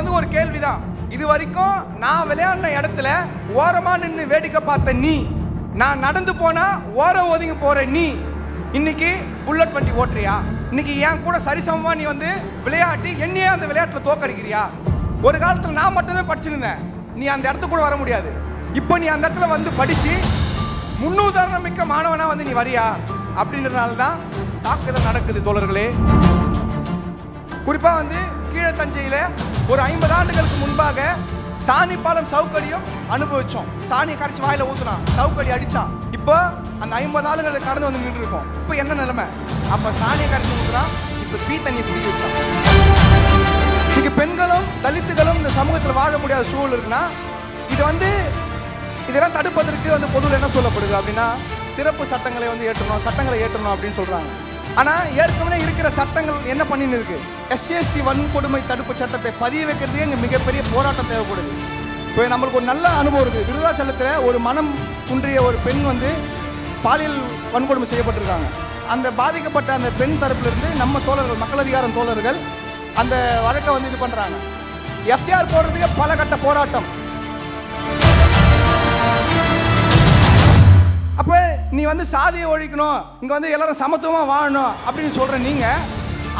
வந்து ஒரு கேள்விதான். இது வரைக்கும் நான் விளையாடின இடத்துல ஓரமா நின்று வேடிக்கை பார்த்த நீ, நான் நடந்து போனா ஓரம் ஒதுங்கி போற நீ, இன்னைக்கு புல்லட் வண்டி ஓட்டுறியா? இன்னைக்கு என் கூட சரிசமமா நீ வந்து விளையாட்டி என்னையே அந்த விளையாட்டுல தோக்கடிக்கிறியா? ஒரு காலத்துல நான் மட்டும்தான் படிச்சிருந்தேன், நீ அந்த இடத்துக்கு கூட வர முடியாது. இப்போ நீ அந்த இடத்துல வந்து படிச்சு முன்னுதாரணம் மிக்க மாணவனா வந்து நீ வரியா? அப்படின்றதுனால தான் தாக்குதல் நடக்குது தோழர்களே. குறிப்பா வந்து கீழே தஞ்சையில ஒரு 50 ஆண்டுகளுக்கு முன்பாக சாணி பாலம் சவுக்கடியும் அனுபவிச்சோம். சாணியை கரைச்சி வாயில ஊத்துனான், சவுக்கடி அடிச்சான். இப்போ அந்த 50 ஆளுகளை கடந்து வந்து நின்று இருக்கோம். இப்போ என்ன நிலைமை? அப்ப சாணியை கரைச்சி ஊத்துறான், இப்ப பீ தண்ணியை குடிக்க வச்சான். இங்க பெண்களும் தலித்துகளும் இந்த சமூகத்தில் வாழ முடியாத சூழல் இருக்குன்னா, இது வந்து இதெல்லாம் தடுப்பதற்கு வந்து பொதுவில் என்ன சொல்லப்படுது அப்படின்னா, சிறப்பு சட்டங்களை வந்து ஏற்றணும், சட்டங்களை ஏற்றணும் அப்படின்னு சொல்றாங்க. ஆனா ஏற்கனவே இருக்கிற சட்டங்கள் என்ன பண்ணின்னு இருக்கு? SC/ST வன்கொடுமை தடுப்பு சட்டத்தை பதிய வைக்கிறதுக்கே இங்க மிகப்பெரிய போராட்டம் தேவைப்படுது. இப்போ நம்மளுக்கு ஒரு நல்ல அனுபவம் இருக்குது. விருதாச்சலத்தில் ஒரு மனம் குன்றிய ஒரு பெண் வந்து பாலியல் வன்கொடுமை செய்யப்பட்டிருக்காங்க. அந்த பாதிக்கப்பட்ட அந்த பெண் தரப்பிலிருந்து நம்ம தோழர்கள், மக்கள் அதிகாரம் தோழர்கள் அந்த வழக்கை வந்து இது பண்றாங்க. FIR போடுறதுக்கு பல கட்ட போராட்டம். அப்ப நீ வந்து சாதியை ஒழிக்கணும், இங்க வந்து எல்லாரும் சமத்துவமா வாழணும் அப்படின்னு சொல்ற நீங்க,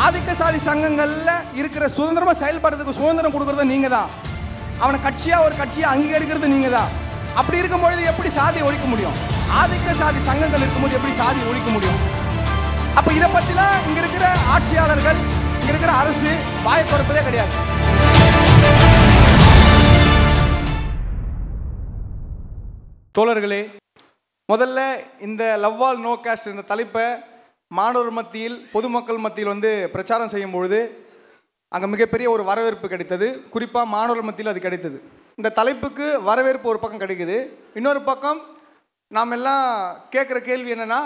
ஆதிக்க சாதி சங்கங்கள்ல இருக்கிற சுதந்திரமா செயல்படுறதுக்கு சுதந்திரம் கொடுக்கறது நீங்க தான். அவனை கட்சியா ஒரு கட்சியா அங்கீகரிக்கிறது நீங்க தான். அப்படி இருக்கும்பொழுது எப்படி சாதியை ஒழிக்க முடியும்? ஆதிக்க சாதி சங்கங்கள் இருக்கும்போது எப்படி சாதியை ஒழிக்க முடியும்? அப்ப இதை பத்திலாம் இங்க இருக்கிற ஆட்சியாளர்கள், இங்க இருக்கிற அரசு வாயை திறப்பதே கிடையாது. தோழர்களே, முதல்ல இந்த லவ் ஆல் நோ காஸ்ட் என்ற தலைப்பை மாணவர் மத்தியில், பொதுமக்கள் மத்தியில் வந்து பிரச்சாரம் செய்யும் பொழுது அங்கே மிகப்பெரிய ஒரு வரவேற்பு கிடைத்தது. குறிப்பாக மாணவர் மத்தியில் அது கிடைத்தது. இந்த தலைப்புக்கு வரவேற்பு ஒரு பக்கம் கிடைக்குது. இன்னொரு பக்கம் நாம் எல்லாம் கேட்குற கேள்வி என்னென்னா,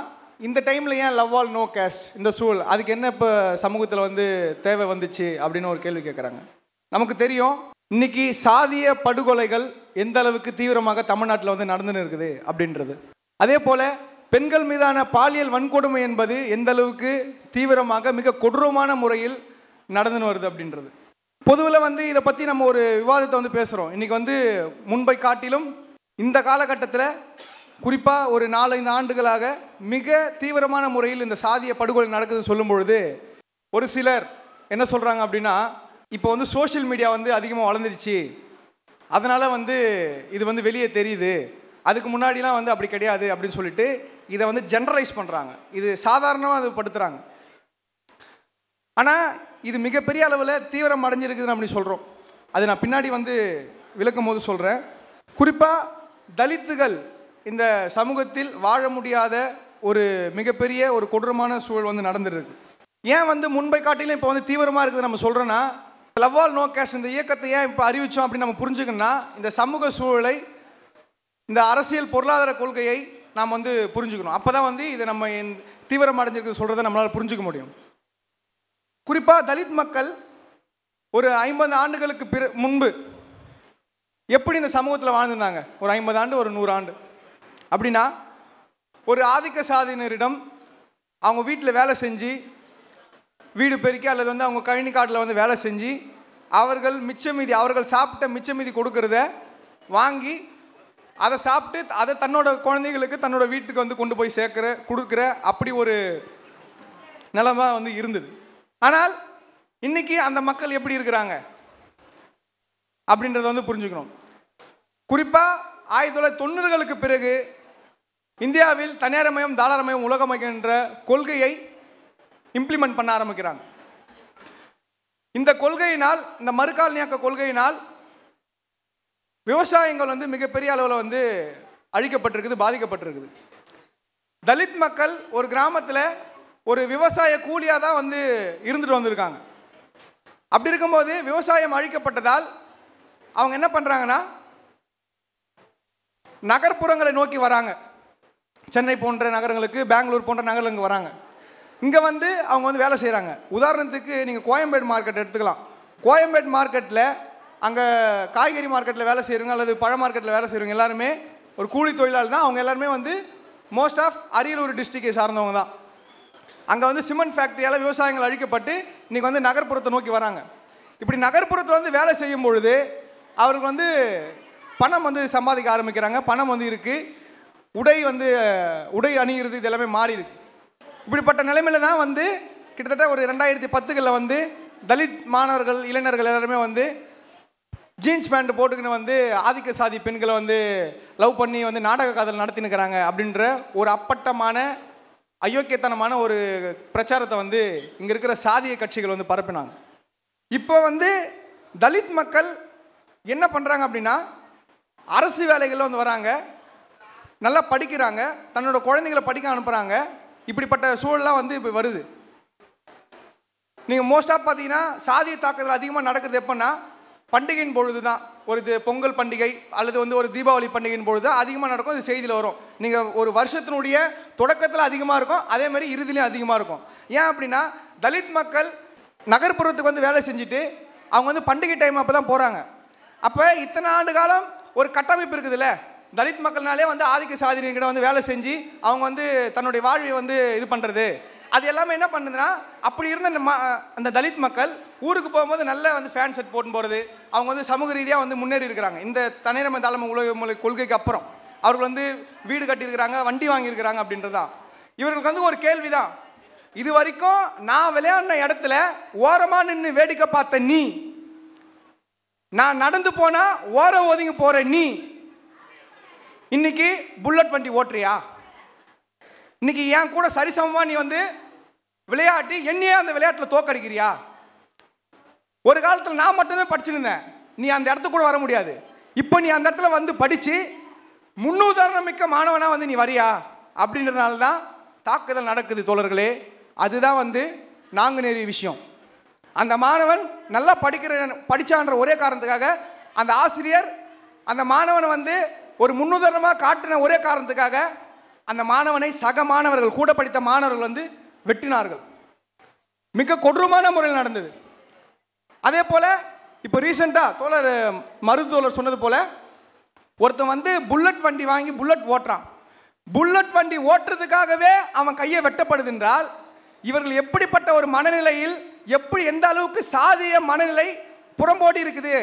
இந்த டைமில் ஏன் லவ் ஆல் நோ காஸ்ட் இந்த சூழல், அதுக்கு என்ன இப்போ சமூகத்தில் வந்து தேவை வந்துச்சு அப்படின்னு ஒரு கேள்வி கேட்குறாங்க. நமக்கு தெரியும் இன்னைக்கு சாதிய படுகொலைகள் எந்த அளவுக்கு தீவிரமாக தமிழ்நாட்டில் வந்து நடந்துன்னு இருக்குது அப்படின்றது. அதே போல பெண்கள் மீதான பாலியல் வன்கொடுமை என்பது எந்த அளவுக்கு தீவிரமாக மிக கொடூரமான முறையில் நடந்துன்னு வருது அப்படின்றது. பொதுவில் வந்து இதை பற்றி நம்ம ஒரு விவாதத்தை வந்து பேசுகிறோம். இன்றைக்கி வந்து முன்பை காட்டிலும் இந்த காலகட்டத்தில் குறிப்பாக ஒரு 4-5 ஆண்டுகளாக மிக தீவிரமான முறையில் இந்த சாதிய படுகொலை நடக்குதுன்னு சொல்லும் பொழுது ஒரு சிலர் என்ன சொல்கிறாங்க அப்படின்னா, இப்போ வந்து சோஷியல் மீடியா வந்து அதிகமாக வளர்ந்துருச்சு, அதனால் வந்து இது வந்து வெளியே தெரியுது, அதுக்கு முன்னாடிலாம் வந்து அப்படி கிடையாது அப்படின்னு சொல்லிட்டு இதை வந்து ஜெனரலைஸ் பண்ணுறாங்க. இது சாதாரணமாக அது படுத்துகிறாங்க. ஆனால் இது மிகப்பெரிய அளவில் தீவிரம் அடைஞ்சிருக்குதுன்னு அப்படி சொல்கிறோம். அது நான் பின்னாடி வந்து விளக்கும் போது சொல்கிறேன். குறிப்பாக தலித்துகள் இந்த சமூகத்தில் வாழ முடியாத ஒரு மிகப்பெரிய ஒரு கொடூரமான சூழல் வந்து நடந்துருக்கு. ஏன் வந்து முன்பை காட்டிலும் இப்போ வந்து தீவிரமாக இருக்குது நம்ம சொல்கிறோன்னா, லவ் ஆல் நோ காஸ்ட் இந்த இயக்கத்தை ஏன் இப்போ அறிவித்தோம் அப்படின்னு நம்ம புரிஞ்சுக்கணும்னா, இந்த சமூக சூழலை, இந்த அரசியல் பொருளாதார கொள்கையை நாம் வந்து புரிஞ்சுக்கணும். அப்போ தான் வந்து இதை நம்ம தீவிரம் அடைஞ்சிருக்கு சொல்கிறத நம்மளால் புரிஞ்சுக்க முடியும். குறிப்பாக தலித் மக்கள் ஒரு 50 ஆண்டுகளுக்கு முன்பு எப்படி இந்த சமூகத்தில் வாழ்ந்துருந்தாங்க? ஒரு 50 ஆண்டு, ஒரு 100 ஆண்டு அப்படின்னா, ஒரு ஆதிக்க சாதியினரிடம் அவங்க வீட்டில் வேலை செஞ்சு, வீடு பெருக்கி அல்லது வந்து அவங்க கழனி காட்டில் வந்து வேலை செஞ்சு, அவர்கள் மிச்சமீதி, அவர்கள் சாப்பிட்ட மிச்சமீதி கொடுக்கறத வாங்கி அதை சாப்பிட்டு அதை தன்னோட குழந்தைகளுக்கு தன்னோட வீட்டுக்கு வந்து கொண்டு போய் கொடுக்குற அப்படி ஒரு நிலைமை வந்து இருந்தது. ஆனால் இன்னைக்கு அந்த மக்கள் எப்படி இருக்கிறாங்க அப்படின்றத வந்து புரிஞ்சுக்கணும். குறிப்பாக 1990களுக்கு பிறகு இந்தியாவில் தனியார்மயம், தாராளமயம், உலகமயம் என்ற கொள்கையை இம்ப்ளிமெண்ட் பண்ண ஆரம்பிக்கிறாங்க. இந்த கொள்கையினால், இந்த மறுகாலனியாக்க கொள்கையினால் விவசாயங்கள் வந்து மிகப்பெரிய அளவில் வந்து அழிக்கப்பட்டிருக்குது, பாதிக்கப்பட்டிருக்குது. தலித் மக்கள் ஒரு கிராமத்தில் ஒரு விவசாய கூலியாக தான் வந்து இருந்துட்டு வந்திருக்காங்க. அப்படி இருக்கும்போது விவசாயம் அழிக்கப்பட்டதால் அவங்க என்ன பண்ணுறாங்கன்னா, நகர்ப்புறங்களை நோக்கி வராங்க. சென்னை போன்ற நகரங்களுக்கு, பெங்களூர் போன்ற நகரங்களுக்கு வராங்க. இங்கே வந்து அவங்க வந்து வேலை செய்கிறாங்க. உதாரணத்துக்கு நீங்கள் கோயம்பேடு மார்க்கெட் எடுத்துக்கலாம். கோயம்பேடு மார்க்கெட்டில் அங்கே காய்கறி மார்க்கெட்டில் வேலை செய்கிறவங்க அல்லது பழ மார்க்கெட்டில் வேலை செய்கிறவங்க எல்லாருமே ஒரு கூலி தொழிலாளர் தான். அவங்க எல்லாருமே வந்து மோஸ்ட் ஆஃப் அரியலூர் டிஸ்ட்ரிக்டை சார்ந்தவங்க தான். அங்கே வந்து சிமெண்ட் ஃபேக்ட்ரியால் விவசாயங்கள் அழிக்கப்பட்டு இன்றைக்கி வந்து நகர்ப்புறத்தை நோக்கி வராங்க. இப்படி நகர்ப்புறத்தில் வந்து வேலை செய்யும் பொழுது அவருக்கு வந்து பணம் வந்து சம்பாதிக்க ஆரம்பிக்கிறாங்க. பணம் வந்து இருக்குது, உடை அணிகிறது இது எல்லாமே மாறி இருக்கு. இப்படிப்பட்ட நிலைமையில தான் வந்து கிட்டத்தட்ட ஒரு 2010களில் வந்து தலித் மாணவர்கள் இளைஞர்கள் எல்லாருமே வந்து ஜீன்ஸ் பேண்ட் போட்டுக்கின்னு வந்து ஆதிக்க சாதி பெண்களை வந்து லவ் பண்ணி வந்து நாடக காதல் நடத்தினுக்கிறாங்க அப்படின்ற ஒரு அப்பட்டமான அயோக்கியத்தனமான ஒரு பிரச்சாரத்தை வந்து இங்கே இருக்கிற சாதிய கட்சிகள் வந்து பரப்பினாங்க. இப்போ வந்து தலித் மக்கள் என்ன பண்ணுறாங்க அப்படின்னா அரசு வேலைகளில் வந்து வராங்க, நல்லா படிக்கிறாங்க, தன்னோட குழந்தைகளை படிக்க அனுப்புகிறாங்க. இப்படிப்பட்ட சூழலாம் வந்து இப்போ வருது. நீங்கள் மோஸ்ட்டாக பார்த்தீங்கன்னா சாதிய தாக்குதல் அதிகமாக நடக்கிறது எப்போன்னா பண்டிகையின் பொழுது தான். ஒரு பொங்கல் பண்டிகை அல்லது வந்து ஒரு தீபாவளி பண்டிகையின் பொழுது தான் அதிகமாக நடக்கும். இது செய்தியில் வரும். நீங்கள் ஒரு வருஷத்தினுடைய தொடக்கத்தில் அதிகமாக இருக்கும், அதே மாதிரி இறுதியிலையும் அதிகமாக இருக்கும். ஏன் அப்படின்னா தலித் மக்கள் நகர்ப்புறத்துக்கு வந்து வேலை செஞ்சுட்டு அவங்க வந்து பண்டிகை டைம் அப்போ தான் போகிறாங்க. அப்போ இத்தனை ஆண்டு காலம் ஒரு கட்டமைப்பு இருக்குதுல்ல, தலித் மக்கள்னாலே வந்து ஆதிக்க சாதியினர்கிட்ட வந்து வேலை செஞ்சு அவங்க வந்து தன்னுடைய வாழ்வை வந்து இது பண்ணுறது, அது எல்லாமே என்ன பண்ணுதுன்னா அப்படி இருந்த அந்த தலித் மக்கள் ஊருக்கு போகும்போது நல்ல வந்து ஃபேன் செட் போட்டு போகிறது, அவங்க வந்து சமூக ரீதியாக வந்து முன்னேறி இருக்கிறாங்க. இந்த தனிநபர் தலைமை உலக கொள்கைக்கு அப்புறம் அவர்கள் வந்து வீடு கட்டியிருக்கிறாங்க, வண்டி வாங்கியிருக்கிறாங்க அப்படின்றது தான். இவர்களுக்கு வந்து ஒரு கேள்வி தான், இது வரைக்கும் நான் விளையாடின இடத்துல ஓரமாக நின்று வேடிக்கை பார்த்த நீ, நான் நடந்து போனா ஓரம் ஒதுங்கி போற நீ இன்னைக்கு புல்லட் வண்டி ஓட்டுறியா? இன்னைக்கு என் கூட சரிசமமா நீ வந்து விளையாட்டி என்னையே அந்த விளையாட்டில் தோக்கடிக்கிறியா? ஒரு காலத்தில் நான் மட்டும்தான் படிச்சுருந்தேன், நீ அந்த இடத்துக்கு கூட வர முடியாது. இப்போ நீ அந்த இடத்துல வந்து படித்து முன்னுதாரணம் மிக்க மாணவனா வந்து நீ வரியா? அப்படின்றதுனால தான் தாக்குதல் நடக்குது தோழர்களே. அதுதான் வந்து நாங்குநேரிய விஷயம். அந்த மாணவன் நல்லா படிச்சான்ற ஒரே காரணத்துக்காக அந்த ஆசிரியர் அந்த மாணவனை வந்து ஒரு முன்னுதாரணமாக காட்டின ஒரே காரணத்துக்காக அந்த மாணவனை சக மாணவர்கள் கூட படித்த மாணவர்கள் வந்து வெட்டினார்கள். மிக கொடூரமான முறையில் நடந்தது. அதே போல் இப்போ ரீசெண்டாக தோழர் மருத்துவர் சொன்னது போல் ஒருத்தன் வந்து புல்லட் வண்டி வாங்கி புல்லட் ஓட்டுறான். புல்லட் வண்டி ஓட்டுறதுக்காகவே அவன் கையை வெட்டப்படுது என்றால் இவர்கள் எப்படிப்பட்ட ஒரு மனநிலையில், எப்படி எந்த அளவுக்கு சாதிய மனநிலை புறம்போடி இருக்குது,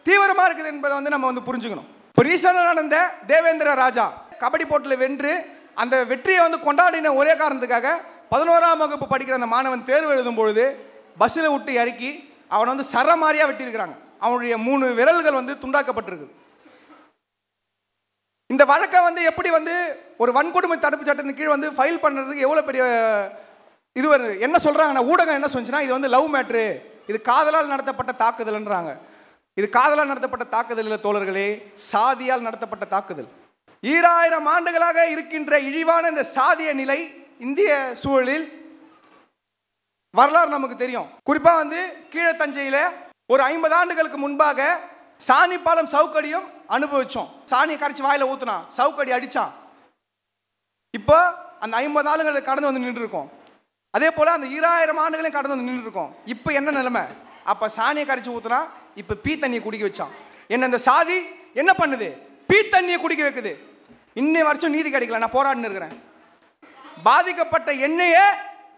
தீவிரமாக இருக்குது என்பதை வந்து நம்ம வந்து புரிஞ்சுக்கணும். இப்போ ரீசெண்டாக நடந்த தேவேந்திர ராஜா கபடி போட்டியில் வென்று அந்த வெற்றியை வந்து கொண்டாடின ஒரே காரணத்துக்காக 11ஆம் வகுப்பு படிக்கிற அந்த மாணவன் தேர்வு எழுதும் பொழுது பஸ்ஸில் விட்டு இறக்கி அவனை வந்து சரமாரியாக வெட்டியிருக்கிறாங்க. அவனுடைய 3 விரல்கள் வந்து துண்டாக்கப்பட்டிருக்கு. இந்த வழக்கை வந்து எப்படி வந்து ஒரு வன்கொடுமை தடுப்பு சட்டத்தின் கீழ் வந்து ஃபைல் பண்ணுறதுக்கு எவ்வளோ பெரிய இது வருது. என்ன சொல்கிறாங்கன்னா ஊடகம் என்ன சொன்னுச்சுன்னா இது வந்து லவ் மேட்ரு, இது காதலால் நடத்தப்பட்ட தாக்குதல்ன்றாங்க. இது காதலால் நடத்தப்பட்ட தாக்குதல் இல்லை தோழர்களே, சாதியால் நடத்தப்பட்ட தாக்குதல். 2000 ஆண்டுகளாக இருக்கின்ற இழிவான இந்த சாதிய நிலை இந்திய சூழலில் வரலாறு நமக்கு தெரியும். குறிப்பாக வந்து கீழத்தஞ்சையில் ஒரு 50 ஆண்டுகளுக்கு முன்பாக சாணி பாலம் சவுக்கடியும் அனுபவிச்சோம். சாணியை கரைச்சி வாயில ஊத்துனான், சவுக்கடி அடிச்சான். இப்போ அந்த 50 ஆண்டுகள் கடந்து வந்து நின்று இருக்கோம். அதே போல அந்த 2000 ஆண்டுகளையும் கடந்து வந்து நின்று இருக்கோம். இப்போ என்ன நிலைமை? அப்போ சாணியை கரைச்சி ஊத்துனா, இப்போ பீ தண்ணியை குடிக்க வச்சான். என்ன இந்த சாதி என்ன பண்ணுது? பீ தண்ணியை குடிக்க வைக்குது. இன்னை வருஷம் நீதி கிடைக்கல, நான் போராடின்னு இருக்கிறேன். பாதிக்கப்பட்ட என்னையே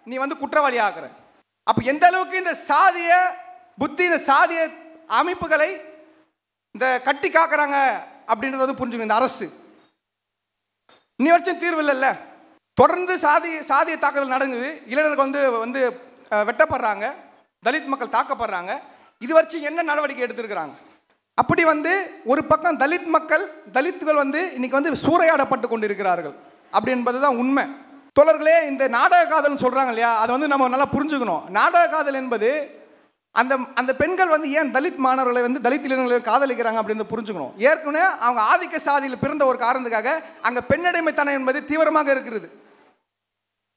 நீ வந்து குற்றவாளி ஆக்குற. அப்போ எந்த அளவுக்கு இந்த சாதிய புத்தி, இந்த சாதிய அமைப்புகளை இந்த கட்டி காக்குறாங்க அப்படின்றத வந்து புரிஞ்சுக்கணும். இந்த அரசு இன்னி வருஷம் தீர்வு இல்லைல்ல, தொடர்ந்து சாதிய தாக்குதல் நடக்குது. இளைஞர்கள் வந்து வெட்டப்படுறாங்க, தலித் மக்கள் தாக்கப்படுறாங்க. இது வரைக்கும் என்ன நடவடிக்கை எடுத்திருக்கிறாங்க? அப்படி வந்து ஒரு பக்கம் தலித்துகள் வந்து இன்னைக்கு வந்து சூறையாடப்பட்டு கொண்டிருக்கிறார்கள் அப்படி என்பதுதான் உண்மை. தோழர்களே, இந்த நாடக காதல் சொல்றாங்க இல்லையா, அதை வந்து நம்ம நல்லா புரிஞ்சுக்கணும். நாடக காதல் என்பது அந்த பெண்கள் வந்து ஏன் தலித் மாணவர்களை வந்து தலித் இளைஞர்களை காதலிக்கிறாங்க அப்படின்னு புரிஞ்சுக்கணும். ஏற்கனவே அவங்க ஆதிக்க சாதியில் பிறந்த ஒரு காரணத்துக்காக அங்கே பெண்ணடிமைத்தனம் என்பது தீவிரமாக இருக்கிறது.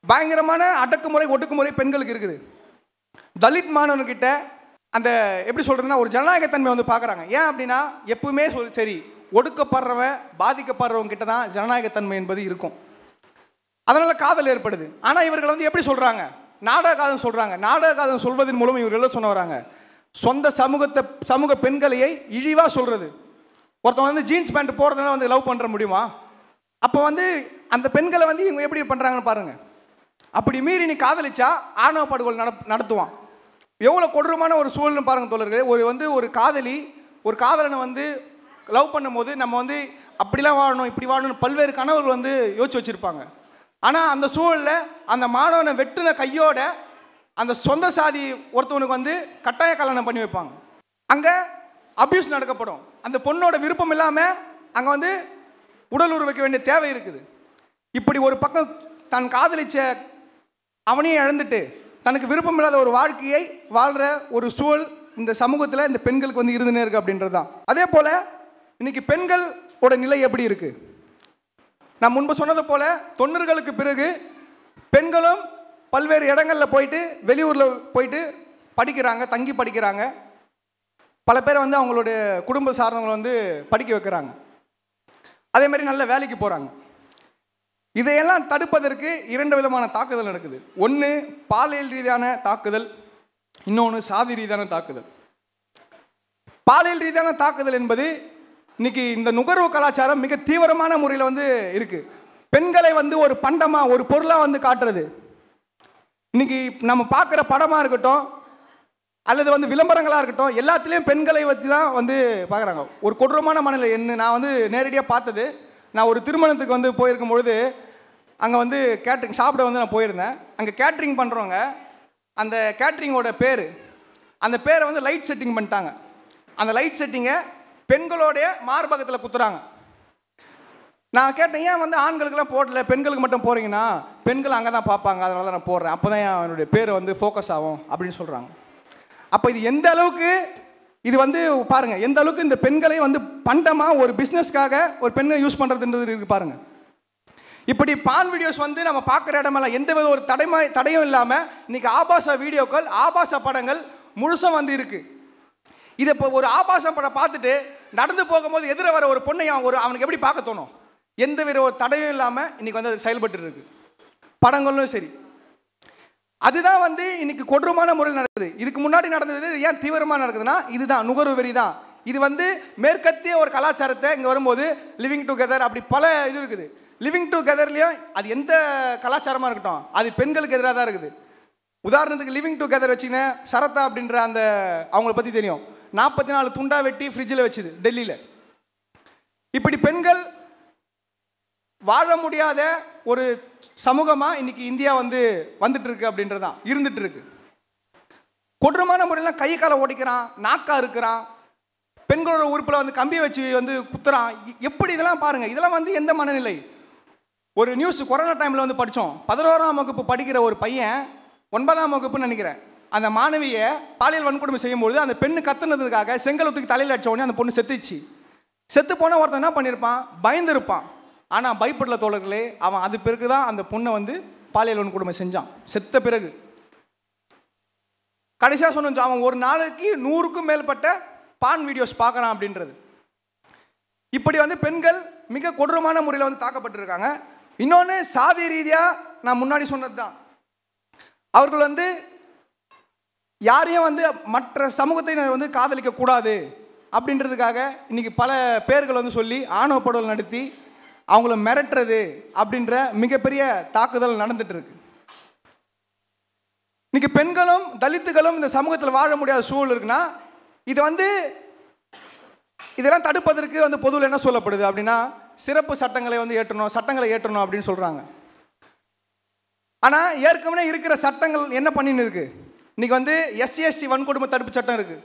பயங்கரமான அடக்குமுறை ஒடுக்குமுறை பெண்களுக்கு இருக்குது. தலித் மாணவர்கிட்ட அந்த எப்படி சொல்றதுன்னா ஒரு ஜனநாயகத்தன்மை வந்து பார்க்குறாங்க. ஏன் அப்படின்னா எப்பவுமே சரி ஒடுக்கப்படுறவன் பாதிக்கப்படுறவங்க கிட்ட தான் ஜனநாயகத்தன்மை என்பது இருக்கும். அதனால காதல் ஏற்படுது. ஆனால் இவர்கள் வந்து எப்படி சொல்றாங்க? நாடக காதல் சொல்றாங்க. நாடக காதல் சொல்வதன் மூலம் இவர்கள் சொன்ன வராங்க சொந்த சமூக பெண்களையை இழிவா சொல்றது. ஒருத்தன் வந்து ஜீன்ஸ் பேண்ட் போடுறதுனால வந்து லவ் பண்ற முடியுமா? அப்போ வந்து அந்த பெண்களை வந்து இவங்க எப்படி பண்றாங்கன்னு பாருங்க. அப்படி மீறி நீ காதலிச்சா ஆணவ படுகொலை நடத்துவான். எவ்வளோ கொடூரமான ஒரு சூழல்னு பாருங்க தோழர்களே. ஒரு காதலி ஒரு காதலனை வந்து லவ் பண்ணும்போது நம்ம வந்து அப்படிலாம் வாழணும் இப்படி வாழணும் பல்வேறு கனவுகள் வந்து யோசிச்சு வச்சுருப்பாங்க. ஆனால் அந்த சூழலில் அந்த மாணவனை வெட்டுன கையோட அந்த சொந்த சாதி ஒருத்தவனுக்கு வந்து கட்டாய கல்யாணம் பண்ணி வைப்பாங்க. அங்கே அபியூஸ் நடக்கப்படும். அந்த பொண்ணோட விருப்பம் இல்லாமல் அங்கே வந்து உடல் உருவ வைக்க வேண்டிய தேவை இருக்குது. இப்படி ஒரு பக்கம் தன் காதலிச்ச அவனையும் இழந்துட்டு தனக்கு விருப்பம் இல்லாத ஒரு வாழ்க்கையை வாழ்கிற ஒரு சூழல் இந்த சமூகத்தில் இந்த பெண்களுக்கு வந்து இருந்துனே இருக்குது அப்படின்றது தான். அதே போல் இன்னைக்கு பெண்களோட நிலை எப்படி இருக்குது? நான் முன்பு சொன்னது போல் 90களுக்கு பிறகு பெண்களும் பல்வேறு இடங்களில் போயிட்டு வெளியூரில் போயிட்டு படிக்கிறாங்க, தங்கி படிக்கிறாங்க. பல பேர் வந்து அவங்களுடைய குடும்ப சார்ந்தவங்களை வந்து படிக்க வைக்கிறாங்க. அதே மாதிரி நல்ல வேலைக்கு போகிறாங்க. இதையெல்லாம் தடுப்பதற்கு 2 விதமான தாக்குதல் நடக்குது. ஒன்று பாலியல் ரீதியான தாக்குதல், இன்னொன்று சாதி ரீதியான தாக்குதல். பாலியல் ரீதியான தாக்குதல் என்பது இன்னைக்கு இந்த நுகர்வு கலாச்சாரம் மிக தீவிரமான முறையில் வந்து இருக்குது. பெண்களை வந்து ஒரு பண்டமாக ஒரு பொருளாக வந்து காட்டுறது. இன்னைக்கு நம்ம பார்க்குற படமாக இருக்கட்டும் அல்லது வந்து விளம்பரங்களாக இருக்கட்டும், எல்லாத்துலேயும் பெண்களை வச்சு தான் வந்து பார்க்குறாங்க. ஒரு கொடூரமான மனநிலை என்ன நான் வந்து நேரடியாக பார்த்தது. நான் ஒரு திருமணத்துக்கு வந்து போயிருக்கும் பொழுது அங்கே வந்து கேட்ரிங் சாப்பிட வந்து நான் போயிருந்தேன். அங்கே கேட்ரிங் பண்ணுறவங்க அந்த கேட்ரிங்கோட பேர் அந்த பேரை வந்து லைட் செட்டிங் பண்ணிட்டாங்க. அந்த லைட் செட்டிங்கை பெண்களோடைய மார்பகத்தில் குத்துறாங்க. நான் கேட்டேன், ஏன் வந்து ஆண்களுக்கெல்லாம் போடல பெண்களுக்கு மட்டும் போகிறீங்கன்னா, பெண்கள் அங்கே தான் பார்ப்பாங்க, அதனால தான் நான் போடுறேன், அப்போ தான் என்னுடைய பேர் வந்து ஃபோக்கஸ் ஆகும் அப்படின்னு சொல்கிறாங்க. அப்போ இது எந்த அளவுக்கு இது வந்து பாருங்கள், எந்த அளவுக்கு இந்த பெண்களை வந்து பண்டமாக ஒரு பிஸ்னஸ்க்காக ஒரு பெண்ணை யூஸ் பண்ணுறதுன்றது இருக்குது பாருங்கள். இப்படி பான் வீடியோஸ் வந்து நம்ம பார்க்குற இடமெல்லாம் எந்த வித ஒரு தடையும் இல்லாமல் இன்றைக்கி ஆபாச வீடியோக்கள் ஆபாச படங்கள் முழுசும் வந்து இருக்குது. இதை இப்போ ஒரு ஆபாச படம் பார்த்துட்டு நடந்து போகும்போது எதிர வர ஒரு பொண்ணை அவனுக்கு எப்படி பார்க்க தோணும்? எந்த வித ஒரு தடையும் இல்லாமல் இன்றைக்கி வந்து அது செயல்பட்டு இருக்கு. படங்களும் சரி. அதுதான் வந்து இன்னைக்கு கொடூரமான முறையில் நடக்குது. இதுக்கு முன்னாடி நடந்தது ஏன் தீவிரமாக நடக்குதுன்னா இதுதான் நுகர்வு வெறி தான். இது வந்து மேற்கத்திய ஒரு கலாச்சாரத்தை இங்கே வரும்போது லிவிங் டுகெதர் அப்படி பல இது இருக்குது. லிவிங் டுகெதர்லேயும் அது எந்த கலாச்சாரமாக இருக்கட்டும் அது பெண்களுக்கு எதிராக தான் இருக்குது. உதாரணத்துக்கு லிவிங் டுகெதர் வச்சுக்கின சரத்தா அப்படின்ற அந்த அவங்கள பற்றி தெரியும். 44 துண்டா வெட்டி ஃப்ரிட்ஜில் வச்சுது டெல்லியில். இப்படி பெண்கள் வாழ முடியாத ஒரு சமூகமாக இன்னைக்கு இந்தியா வந்து வந்துட்டு இருக்கு அப்படின்றது தான் இருந்துட்டு இருக்கு. கொடூரமான முறையில் கை காலை ஓடிக்கிறான், நாக்கா இருக்கிறான், பெண்களோட உறுப்பில் வந்து கம்பியை வச்சு வந்து குத்துறான். எப்படி இதெல்லாம் பாருங்க, இதெல்லாம் வந்து எந்த மனநிலை? ஒரு நியூஸ் கொரோனா டைமில் வந்து படித்தோம். 11ஆம் வகுப்பு படிக்கிற ஒரு பையன் 9ஆம் வகுப்புன்னு நினைக்கிறேன், அந்த மாணவியை பாலியல் வன்கொடுமை செய்யும்போது அந்த பெண்ணு கத்துனதுக்காக செங்கலத்துக்கு தலையில் அடிச்ச உடனே அந்த பொண்ணு செத்துச்சு. செத்து போன ஒருத்தன் என்ன பண்ணியிருப்பான்? பயந்துருப்பான். ஆனால் பயப்படல தோழர்களே, அவன் அது பிறகு தான் அந்த பொண்ணை வந்து பாலியல் வன்கொடுமை செஞ்சான். செத்த பிறகு கடைசியாக சொன்ன அவன் ஒரு நாளைக்கு 100க்கும் மேற்பட்ட பான் வீடியோஸ் பார்க்குறான் அப்படின்றது. இப்படி வந்து பெண்கள் மிக கொடூரமான முறையில் வந்து தாக்கப்பட்டிருக்காங்க. இன்னொன்று சாதி ரீதியாக நான் முன்னாடி சொன்னது தான், அவர்கள் வந்து யாரையும் வந்து மற்ற சமூகத்தினர் வந்து காதலிக்கக்கூடாது அப்படின்றதுக்காக இன்னைக்கு பல பேர்கள் வந்து சொல்லி ஆணவப்படுதல் நடத்தி அவங்கள மிரட்டுறது அப்படின்ற மிகப்பெரிய தாக்குதல் நடந்துட்டு இருக்கு. இன்னைக்கு பெண்களும் தலித்துகளும் இந்த சமூகத்தில் வாழ முடியாத சூழல் இருக்குன்னா இது வந்து இதெல்லாம் தடுப்பதற்கு வந்து பொதுவில் என்ன சொல்லப்படுது அப்படின்னா சிறப்பு சட்டங்களை வந்து சட்டங்களை ஏற்றணும் அப்படின்னு சொல்றாங்க. ஆனால் ஏற்கனவே இருக்கிற சட்டங்கள் என்ன பண்ணின்னு இருக்கு? இன்னைக்கு வந்து SC/ST வன்கொடுமை தடுப்பு சட்டம் இருக்கு.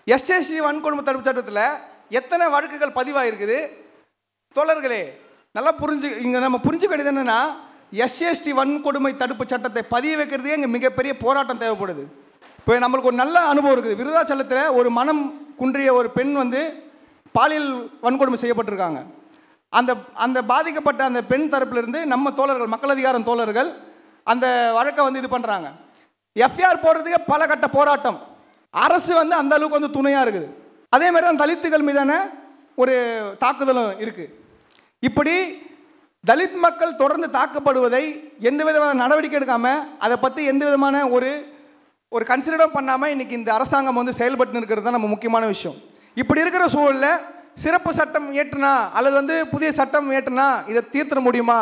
SC/ST வன்கொடுமை தடுப்பு சட்டத்தில் எத்தனை வழக்குகள் பதிவாயிருக்குது தோழர்களே? நல்லா இங்கே நம்ம புரிஞ்சுக்க வேண்டியது என்னன்னா, SC/ST வன்கொடுமை தடுப்பு சட்டத்தை பதிய வைக்கிறதே இங்கே மிகப்பெரிய போராட்டம் தேவைப்படுது. இப்போ நம்மளுக்கு ஒரு நல்ல அனுபவம் இருக்குது. விருதாச்சலத்தில் ஒரு மனம் குன்றிய ஒரு பெண் வந்து பாலியல் வன்கொடுமை செய்யப்பட்டிருக்காங்க. அந்த பாதிக்கப்பட்ட அந்த பெண் தரப்பிலிருந்து நம்ம தோழர்கள், மக்கள் அதிகாரம் தோழர்கள் அந்த வழக்கை வந்து இது பண்ணுறாங்க. FIR போடுறதுக்கே பல கட்ட போராட்டம். அரசு வந்து அந்த அளவுக்கு வந்து துணையாக இருக்குது. அதே மாதிரி தான் தலித்துகள் மீதான ஒரு தாக்குதலும் இருக்குது. இப்படி தலித் மக்கள் தொடர்ந்து தாக்கப்படுவதை எந்த விதமான நடவடிக்கை எடுக்காமல், அதை பற்றி எந்த விதமான ஒரு கன்சிடரும் பண்ணாமல் இன்றைக்கி இந்த அரசாங்கம் வந்து செயல்பட்டு இருக்கிறது தான் நம்ம முக்கியமான விஷயம். இப்படி இருக்கிற சூழலில் சிறப்பு சட்டம் ஏற்றுனா அல்லது வந்து புதிய சட்டம் ஏற்றுனா இதை தீர்த்திட முடியுமா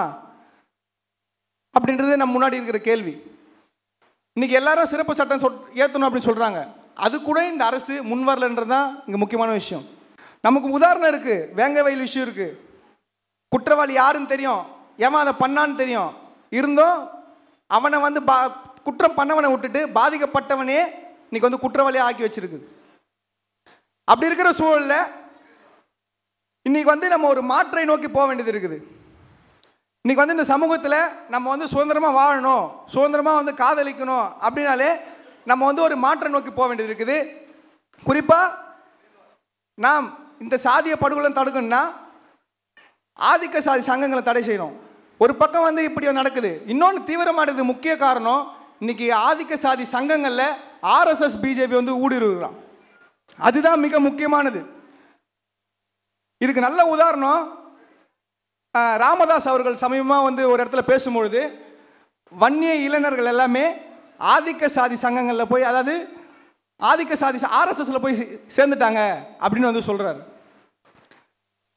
அப்படின்றது நம்ம முன்னாடி இருக்கிற கேள்வி. இன்னைக்கு எல்லாரும் சிறப்பு சட்டம் ஏற்றணும் அப்படின்னு சொல்கிறாங்க. அது கூட இந்த அரசு முன் வரலன்றது தான் இங்கே முக்கியமான விஷயம். நமக்கு உதாரணம் இருக்குது, வேங்க வயல் விஷயம் இருக்குது. குற்றவாளி யாருன்னு தெரியும், ஏமா அதை பண்ணான்னு தெரியும், இருந்தும் அவனை வந்து குற்றம் பண்ணவனை விட்டுட்டு பாதிக்கப்பட்டவனே இன்னைக்கு வந்து குற்றவாளியாக ஆக்கி வச்சிருக்குது. அப்படி இருக்கிற சூழலில் இன்னைக்கு வந்து நம்ம ஒரு மாற்றை நோக்கி போக வேண்டியது இருக்குது. இன்னைக்கு வந்து இந்த சமூகத்தில் நம்ம வந்து சுதந்திரமாக வாழணும், சுதந்திரமாக வந்து காதலிக்கணும் அப்படின்னாலே நம்ம வந்து ஒரு மாற்றை நோக்கி போக வேண்டியது இருக்குது. குறிப்பாக நாம் இந்த சாதிய படுகொலை தடுக்கணும்னா ஆதிக்க சாதி சங்கங்களை தடை செய்யணும். ஒரு பக்கம் வந்து இப்படி நடக்குது, இன்னொன்று தீவிரமானது. முக்கிய காரணம் இன்னைக்கு ஆதிக்க சாதி சங்கங்களில் ஆர்எஸ்எஸ் பிஜேபி வந்து ஊடுருவுறான். அதுதான் மிக முக்கியமானது. இதுக்கு நல்ல உதாரணம் ராமதாஸ் அவர்கள் சமீபமாக வந்து ஒரு இடத்துல பேசும்பொழுது வன்னிய இளைஞர்கள் எல்லாமே ஆதிக்க சாதி சங்கங்களில் போய், அதாவது ஆதிக்க சாதி ஆர்எஸ்எஸ்ல போய் சேர்ந்துட்டாங்க அப்படின்னு வந்து சொல்கிறார்.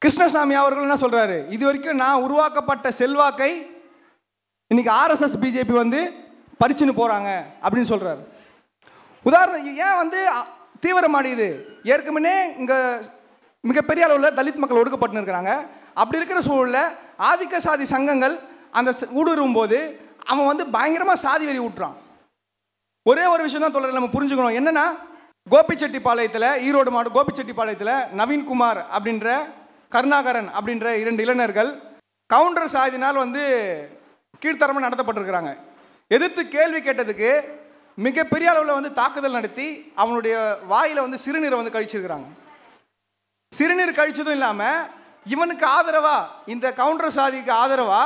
கிருஷ்ணசாமி அவர்கள் என்ன சொல்கிறாரு, இது வரைக்கும் நான் உருவாக்கப்பட்ட செல்வாக்கை இன்னைக்கு ஆர்எஸ்எஸ் பிஜேபி வந்து பறிச்சுன்னு போகிறாங்க அப்படின்னு சொல்கிறார். உதாரணம் ஏன் வந்து தீவிரமாடியது, ஏற்கனவே இங்கே மிகப்பெரிய அளவில் தலித் மக்கள் ஒடுக்கப்பட்டு இருக்கிறாங்க. அப்படி இருக்கிற சூழலில் ஆதிக்க சாதி சங்கங்கள் அந்த ஊடுருவும் போது அவன் வந்து பயங்கரமாக சாதி வெறி ஊட்டுறான். ஒரே ஒரு விஷயம் தான் தொடர் நம்ம புரிஞ்சுக்கணும். என்னன்னா, கோபிச்செட்டிப்பாளையத்தில், ஈரோடு மாவட்டம் கோபிச்செட்டிப்பாளையத்தில் நவீன்குமார் அப்படின்ற கருணாகரன் அப்படின்ற 2 இளைஞர்கள் கவுண்டர் சாதினால் வந்து கீழ்த்தரமாக நடத்தப்பட்டிருக்கிறாங்க. எதிர்த்து கேள்வி கேட்டதுக்கு மிகப்பெரிய அளவில் வந்து தாக்குதல் நடத்தி அவனுடைய வாயில் வந்து சிறுநீரை வந்து கழிச்சிருக்கிறாங்க. சிறுநீர் கழிச்சதும் இல்லாமல் இவனுக்கு ஆதரவா, இந்த கவுண்டர் சாதிக்கு ஆதரவா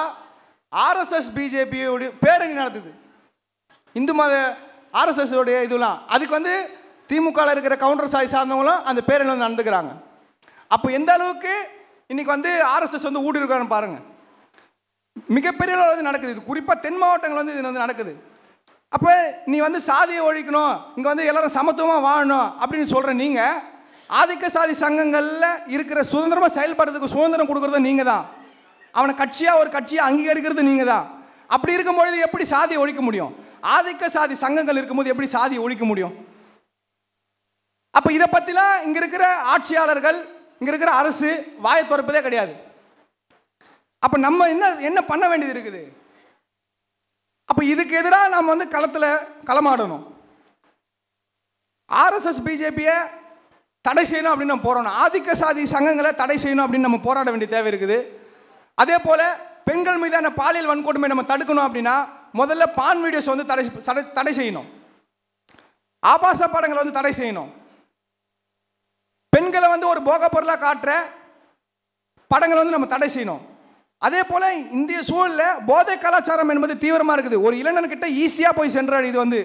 ஆர்எஸ்எஸ் பிஜேபியோடைய பேரணி நடத்துது. இந்து மத ஆர்எஸ்எஸ் உடைய இதெல்லாம் அதுக்கு வந்து திமுக இருக்கிற கவுண்டர் சாதி சார்ந்தவங்களும் அந்த பேரணி வந்து நடந்துக்கிறாங்க. அப்போ எந்த அளவுக்கு இன்னைக்கு வந்து ஆர்எஸ்எஸ் வந்து ஊடுருவான்னு பாருங்க. மிகப்பெரிய அளவில் வந்து நடக்குது. இது குறிப்பாக தென் மாவட்டங்கள் வந்து இது வந்து நடக்குது. அப்போ நீ வந்து சாதியை ஒழிக்கணும், இங்கே வந்து எல்லாரும் சமத்துவமாக வாழணும் அப்படின்னு சொல்கிற நீங்கள் ஆதிக்க சாதி சங்கங்களில் இருக்கிற சுதந்திரமாக செயல்படுறதுக்கு சுதந்திரம் கொடுக்குறது நீங்கள் தான். அவனை கட்சியாக ஒரு கட்சியை அங்கீகரிக்கிறது நீங்கள் தான். அப்படி இருக்கும்பொழுது எப்படி சாதியை ஒழிக்க முடியும்? ஆதிக்க சாதி சங்கங்கள் இருக்கும்போது எப்படி சாதியை ஒழிக்க முடியும்? அப்போ இதை பற்றிலாம் இங்கே இருக்கிற ஆட்சியாளர்கள், இங்கே இருக்கிற அரசு வாயை திறப்பதே கிடையாது. அப்போ நம்ம என்ன பண்ண வேண்டியது இருக்குது? அப்போ இதுக்கு எதிராக நாம் வந்து களமாடணும். ஆர்எஸ்எஸ் பிஜேபியை தடை செய்யணும் அப்படின்னு நம்ம போராடணும். ஆதிக்க சாதி சங்கங்களை தடை செய்யணும் அப்படின்னு நம்ம போராட வேண்டிய தேவை இருக்குது. அதே போல் பெண்கள் மீதான பாலியல் வன்கொடுமை நம்ம தடுக்கணும் அப்படின்னா முதல்ல பான் வீடியோஸ் வந்து தடை செய்யணும். ஆபாச படங்களை வந்து தடை செய்யணும். பெண்களை வந்து ஒரு போக பொருளாக காட்டுற படங்களை வந்து நம்ம தடை செய்யணும். அதே போல் இந்திய சூழலில் போதை கலாச்சாரம் என்பது தீவிரமாக இருக்குது. ஒரு இளைஞன்கிட்ட ஈஸியாக போய் சென்றாடு இது வந்து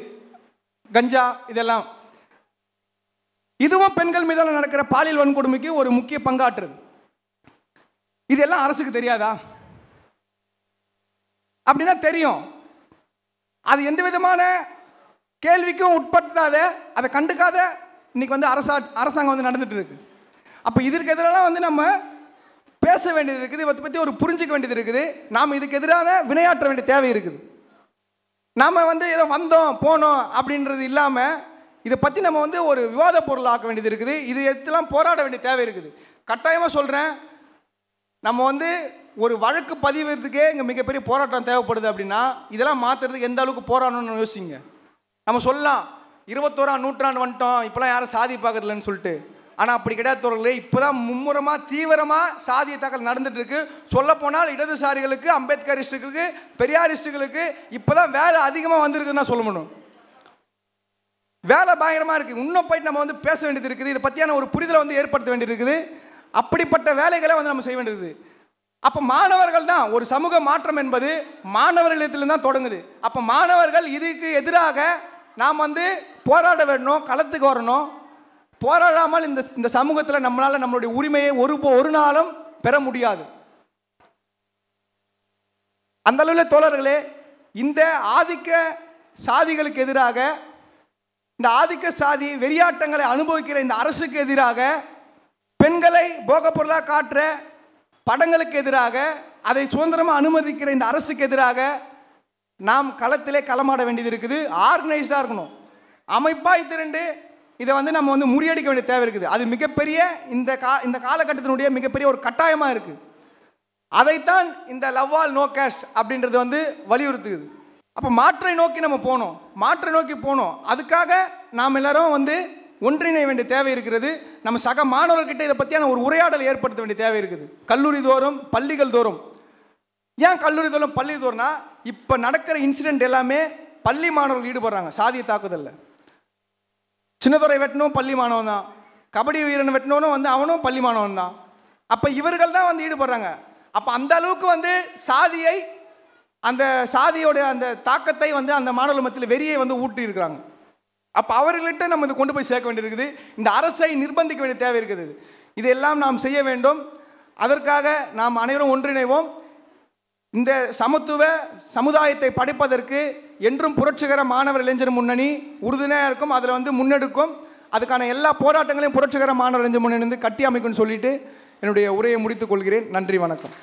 கஞ்சா, இதெல்லாம் இதுவும் பெண்கள் மீதான நடக்கிற பாலியல் வன்கொடுமைக்கு ஒரு முக்கிய பங்காற்றுது. இதெல்லாம் அரசுக்கு தெரியாதா? அப்படின்னா தெரியும். அது எந்த விதமான கேள்விக்கும் உட்படுத்தாத, அதை கண்டுக்காத இன்னைக்கு வந்து அரசாங்கம் வந்து நடந்துட்டு இருக்கு. அப்போ இதற்கு எதிராக வந்து நம்ம பேச வேண்டியது இருக்குது, இதை பற்றி ஒரு புரிஞ்சிக்க வேண்டியது இருக்குது. நாம் இதுக்கு எதிரான வினையாற்ற வேண்டிய தேவை இருக்குது. நாம் வந்து ஏதோ வந்தோம் போனோம் அப்படின்றது இல்லாமல் இதை பற்றி நம்ம வந்து ஒரு விவாத பொருள் ஆக்க வேண்டியது இருக்குது. இது எல்லாம் போராட வேண்டிய தேவை இருக்குது. கட்டாயமாக சொல்கிறேன், நம்ம வந்து ஒரு வழக்கு பதிவுறதுக்கே இங்கே மிகப்பெரிய போராட்டம் தேவைப்படுது. அப்படின்னா இதெல்லாம் மாற்றுறதுக்கு எந்த அளவுக்கு போராடணும்னு யோசிங்க. நம்ம சொல்லலாம் 21ஆம் நூற்றாண்டு வந்துட்டோம், இப்போலாம் யாரும் சாதி பார்க்கறதில்லன்னு சொல்லிட்டு. ஆனால் அப்படி கிடையாது தோழர்களே. இப்போ தான் மும்முரமாக தீவிரமாக சாதிய தாக்கல் நடந்துட்டு இருக்கு. சொல்லப்போனால் இடதுசாரிகளுக்கு, அம்பேத்கரிஸ்டுகளுக்கு, பெரியாரிஸ்டுகளுக்கு இப்போ தான் வேலை அதிகமாக வந்திருக்குன்னு தான் சொல்ல முடியும். வேலை பயங்கரமாக இருக்குது. இன்னும் போயிட்டு நம்ம வந்து பேச வேண்டியது இருக்குது. இதை பற்றியான ஒரு புரிதலை வந்து ஏற்படுத்த வேண்டியது இருக்குது. அப்படிப்பட்ட வேலைகளை வந்து நம்ம செய்ய வேண்டியது. அப்போ மாணவர்கள் தான் ஒரு சமூக மாற்றம் என்பது மாணவர்களிடத்துல தான் தொடங்குது. அப்போ மாணவர்கள் இதுக்கு எதிராக நாம் வந்து போராட வேணும், களத்துக்கு வரணும். போராடாமல் இந்த சமூகத்தில் நம்மளால் நம்மளுடைய உரிமையை ஒரு நாளும் பெற முடியாது. அந்த அளவில் தோழர்களே, இந்த ஆதிக்க சாதிகளுக்கு எதிராக, இந்த ஆதிக்க சாதி வெறியாட்டங்களை அனுபவிக்கிற இந்த அரசுக்கு எதிராக, பெண்களை போக பொருளாக காட்டுற படங்களுக்கு எதிராக, அதை சுதந்திரமாக அனுமதிக்கிற இந்த அரசுக்கு எதிராக நாம் களத்திலே களமாட வேண்டியது இருக்குது. ஆர்கனைஸ்டாக இருக்கணும், அமைப்பாக திரண்டு இதை வந்து நம்ம வந்து முறியடிக்க வேண்டிய தேவை இருக்குது. அது மிகப்பெரிய இந்த காலகட்டத்தினுடைய மிகப்பெரிய ஒரு கட்டாயமாக இருக்குது. அதைத்தான் இந்த லவ் ஆல் நோ கேஸ்ட் அப்படின்றது வந்து வலியுறுத்துது. அப்போ மாற்றை நோக்கி நம்ம போனோம், மாற்றை நோக்கி போனோம். அதுக்காக நாம் எல்லாரும் வந்து ஒன்றிணைய வேண்டிய தேவை இருக்கிறது. நம்ம சக மாணவர்கிட்ட இதை பற்றியான ஒரு உரையாடல் ஏற்படுத்த வேண்டிய தேவை இருக்குது. கல்லூரி தோறும், பள்ளிகள் தோறும். ஏன் கல்லூரி தோறும், பள்ளி தோறும்னா இப்போ நடக்கிற இன்சிடென்ட் எல்லாமே பள்ளி மாணவர்கள் ஈடுபடுறாங்க சாதிய தாக்குதலில். சின்னதுரை வெட்டணும் பள்ளி மாணவன் தான், கபடி வீரன் வெட்டணும் வந்து அவனும் பள்ளி மாணவன் தான். அப்போ இவர்கள் தான் வந்து ஈடுபடுறாங்க. அப்போ அந்த அளவுக்கு வந்து சாதியை, அந்த சாதியோட அந்த தாக்கத்தை வந்து அந்த மாணவர்கள் மத்தியில் வெறியை வந்து ஊட்டி இருக்கிறாங்க. அப்போ அவர்கள்ட்ட நம்ம இதை கொண்டு போய் சேர்க்க வேண்டியிருக்குது. இந்த அரசை நிர்பந்திக்க வேண்டிய தேவை இருக்குது. இதெல்லாம் நாம் செய்ய வேண்டும். அதற்காக நாம் அனைவரும் ஒன்றிணைவோம். இந்த சமத்துவ சமுதாயத்தை படைப்பதற்கு என்றும் புரட்சிகர மாணவர் இளைஞர் முன்னணி உறுதுணையாக இருக்கும். அதில் வந்து முன்னெடுக்கும். அதுக்கான எல்லா போராட்டங்களையும் புரட்சிகர மாணவர் இளைஞர் முன்னணி வந்து கட்டி அமைக்கும்னு சொல்லிட்டு என்னுடைய உரையை முடித்துக் கொள்கிறேன். நன்றி, வணக்கம்.